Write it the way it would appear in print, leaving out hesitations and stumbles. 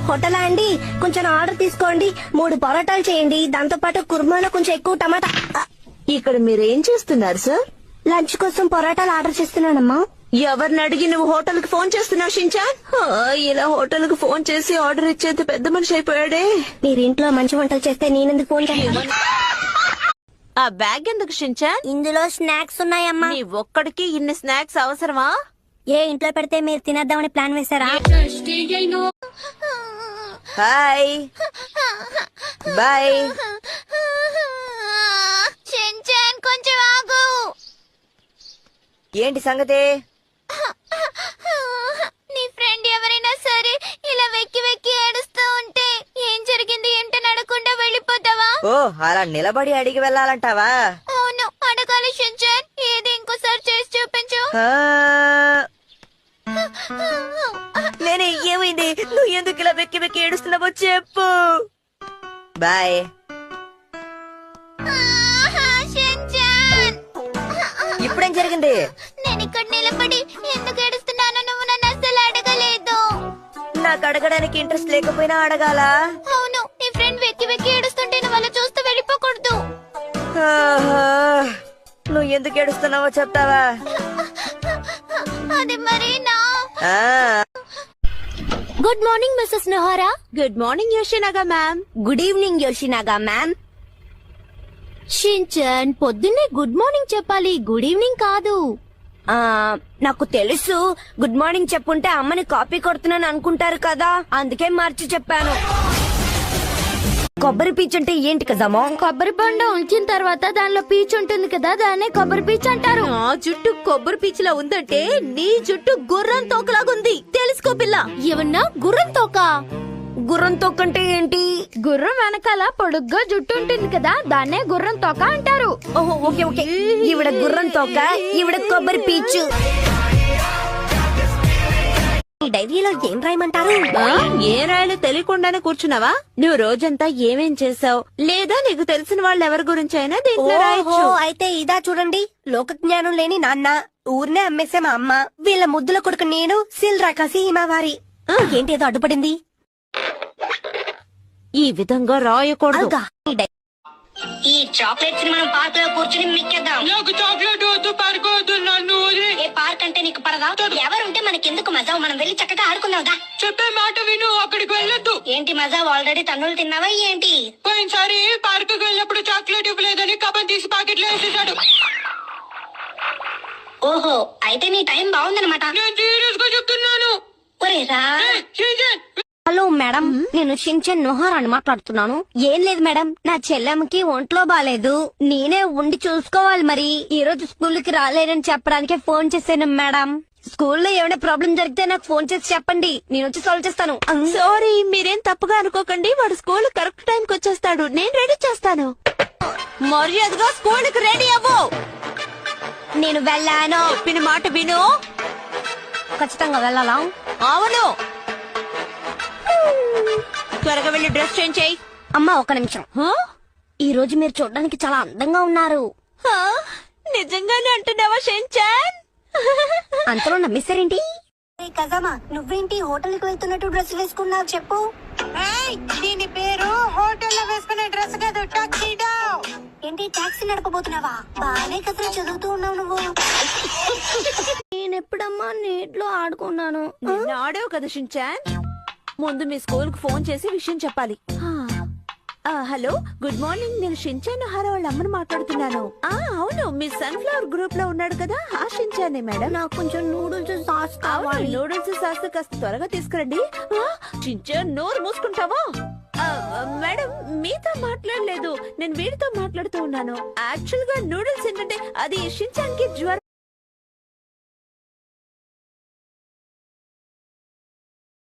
హోటలా అండి, కొంచెం ఆర్డర్ తీసుకోండి. 3 పరోటాలు చేయండి, దాంతో పాటు కుర్మాలో కొంచెం ఎక్కువ టమాటా. ఇక్కడ మీరేం చేస్తున్నారు సార్? లంచ్ కోసం పరోటాలు ఆర్డర్ చేస్తున్నానమ్మా. ఎవరిని అడిగి నువ్వు హోటల్ కి ఫోన్ చేస్తున్నావు షించాన్? ఇలా హోటల్ కి ఫోన్ చేసి ఆర్డర్ ఇచ్చేంత పెద్ద మనిషి అయిపోయాడే. మీరు ఇంట్లో మంచి వంటలు చేస్తే నేనెందుకు ఫోన్ చేయాలి? ఆ బ్యాగ్ ఎందుకు షించాన్? ఇందులో స్నాక్స్ ఉన్నాయమ్మా. నీ ఒక్కడికి ఇన్ని స్నాక్స్ అవసరమా? ఏ ఇంట్లో పెడితే మీరు తినేద్దామని ప్లాన్ వేశారా? Hi bye. కొంచెం ఆగు. ఏంటి సంగతి? నీ ఫ్రెండ్ ఎవరైనా సరే ఇలా వెక్కి వెక్కి ఏడుస్తూ ఉంటే ఏం జరిగింది ఏంటని అడగకుండా వెళ్ళిపోతావా? ఓ అలా నిలబడి అడిగి వెళ్ళాలంటావా? అవును, అడగాలి షించాన్. ఏది ఇంకోసారి చేసి చూపించు. నేనే ఏమైంది? నువ్వు ఎందుకు ఇలా వెక్కి వెక్కి ఏడుస్తున్నావో చెప్పు. బాయ్. ఇప్పుడేం జరిగింది? నేను ఇక్కడ నిలబడి ఎందుకు ఏడుస్తున్నానో నువ్వు నన్ను అస్సలు అడగలేదు. నాకు అడగడానికి ఇంట్రెస్ట్ లేకపోయినా అడగాల? అవును, నీ ఫ్రెండ్ వెక్కి వెక్కి ఏడుస్తుంటే నువ్వు అలా చూస్తూ వెళ్ళిపోకూడదు. నువ్వు ఎందుకు ఏడుస్తున్నావో చెప్తావా? అది మరేనా? Good morning Mrs Nohara. Good morning Yoshinaga ma'am. Good evening Yoshinaga ma'am. Shinchan పొద్దున్నే గుడ్ మార్నింగ్ చెప్పాలి, గుడ్ ఈవినింగ్ కాదు. నాకు తెలుసు, గుడ్ మార్నింగ్ చెప్పుంటే అమ్మని కాపీ కొడుతున్నాను అనుకుంటారు కదా, అందుకే మార్చి చెప్పాను. కొబ్బరి పీచు అంటే ఏంటి కదమ్మా? కొబ్బరి పండు ఉంచిన తర్వాత దానిలో పీచు ఉంటుంది కదా, దాన్నే కొబ్బరి పీచు అంటారు. నా జుట్టు కొబ్బరి పీచులా ఉందంటే నీ జుట్టు గుర్రం తోకలాగుంది, తెలుసుకో పిల్ల. ఏమన్నా గుర్రం తోక? గుర్రం తోక అంటే ఏంటి? గుర్రం వెనకాల పొడుగ్గా జుట్టు ఉంటుంది కదా, దాన్నే గుర్రం తోక అంటారు. ఓహో ఓకే ఓకే. ఈవిడ గుర్రం తోక, ఈవిడ కొబ్బరి పీచు. ఈ డైరీలో ఏం రాయమంటారు? ఏ రాయలు తెలియకుండానే కూర్చున్నావా? నువ్వు రోజంతా ఏమేం చేసావు, లేదా నీకు తెలిసిన వాళ్ళు ఎవరి గురించి అయినా దీంట్లో రాయొచ్చు. అయితే ఇదా చూడండి. లోక జ్ఞానం లేని నాన్న, ఊరినే అమ్మేసే మా అమ్మ, వీళ్ళ ముద్దుల కొడుకు నేను, సిల్ రాకాసి హిమవారి. ఏంటి ఏదో అడ్డుపడింది? ఈ విధంగా రాయకూడదు. ఈ చాక్లెట్స్ మనం పార్క్ లో కూర్చుని మిక్కేద్దాం. నాకు చాక్లెట్ వద్దు, పార్క్ వద్దు, నన్ను వదిలి. ఏ పార్క్ అంటే నీకు పడదా? ఎవరుంటే మనకెందుకు మజా, మనం వెళ్ళి చక్కగా ఆడుకుందాందా. చెప్పే మాట విను, అక్కడికి వెళ్ళొద్దు. ఏంటి మజా, ఆల్రెడీ తన్నులు తిన్నావా ఏంటి? పోయినసారి పార్క్ వెళ్ళినప్పుడు చాక్లెట్ ఇవ్వలేదని కపం తీసి పాకెట్లో వేసేసాడు. ఓహో, అయితే నీ టైం బాగుందన్నమాట. నేను సీరియస్ గా చెప్తున్నాను. ఒరేరా. షించాన్. హలో మేడం, నేను షించాన్ నోహరా అని మాట్లాడుతున్నాను. ఏం లేదు మేడం, నా చెల్లెమ్మకి ఒంట్లో బాలేదు, నేనే ఉండి చూసుకోవాలి. మరి ఈ రోజు స్కూల్ కి రాలేనని చెప్పడానికి ఫోన్ చేశాను మేడం. స్కూల్లో ఏమైనా ప్రాబ్లం జరిగితే నాకు ఫోన్ చేసి చెప్పండి, నేను వచ్చి సాల్వ్ చేస్తాను. సారీ, మీరేం తప్పుగా అనుకోకండి. వాడు స్కూల్ కరెక్ట్ టైం కి వచ్చేస్తాడు, నేను రెడీ చేస్తాను. మర్యాదగా స్కూల్ కి రెడీ అవ్వు. నేను వెళ్ళాను. చెప్పిన మాట విను. ఖచ్చితంగా వెళ్ళాలా? అవును, త్వరగా వెళ్ళి డ్రెస్ చేంజ్ చేయి. అమ్మా ఒక నిమిషం. ఈ రోజు మీరు చూడడానికి చాలా అందంగా ఉన్నారు. నిజంగానే అంటున్నావా షించాన్? అంతలో నమ్మేశారేంటి? కజామా, నువ్వేంటి హోటల్ కి వెళ్తున్నట్టు డ్రెస్ వేసుకున్నావు చెప్పు. దీని పేరు హోటల్లో వేసుకునే డ్రెస్ కాదు, టక్సీడో. ఏంటి టాక్సీ నడపబోతున్నావా? బాగానే కథలు చదువుతూ ఉన్నావు నువ్వు. నేను ఎప్పుడమ్మా నీటిలో ఆడుకున్నాను. నిన్న ఆడావు కదా షించాన్. ముందు మీ స్కూల్ కు ఫోన్ చేసి విషయం చెప్పాలి. హలో, గుడ్ మార్నింగ్, నేను షించాన్ నోహరా వాళ్ళ అమ్మని మాట్లాడుతున్నాను. అవును, మీ సన్ఫ్లవర్ గ్రూప్ లో ఉన్నాడు కదా, ఆ షించానే మేడం. నాకు కొంచెం నూడిల్స్ సాస్ కావాలి. నూడిల్స్ సాస్ కాస్త త్వరగా తీసుకురండి. షించాన్, నోరు మూసుకుంటావా? మేడం, మీతో మాట్లాడలేదు, నేను వీడితో మాట్లాడుతూ ఉన్నాను. యాక్చువల్ గా నూడిల్స్ ఏంటంటే అది షించాన్ కి జ్వరం.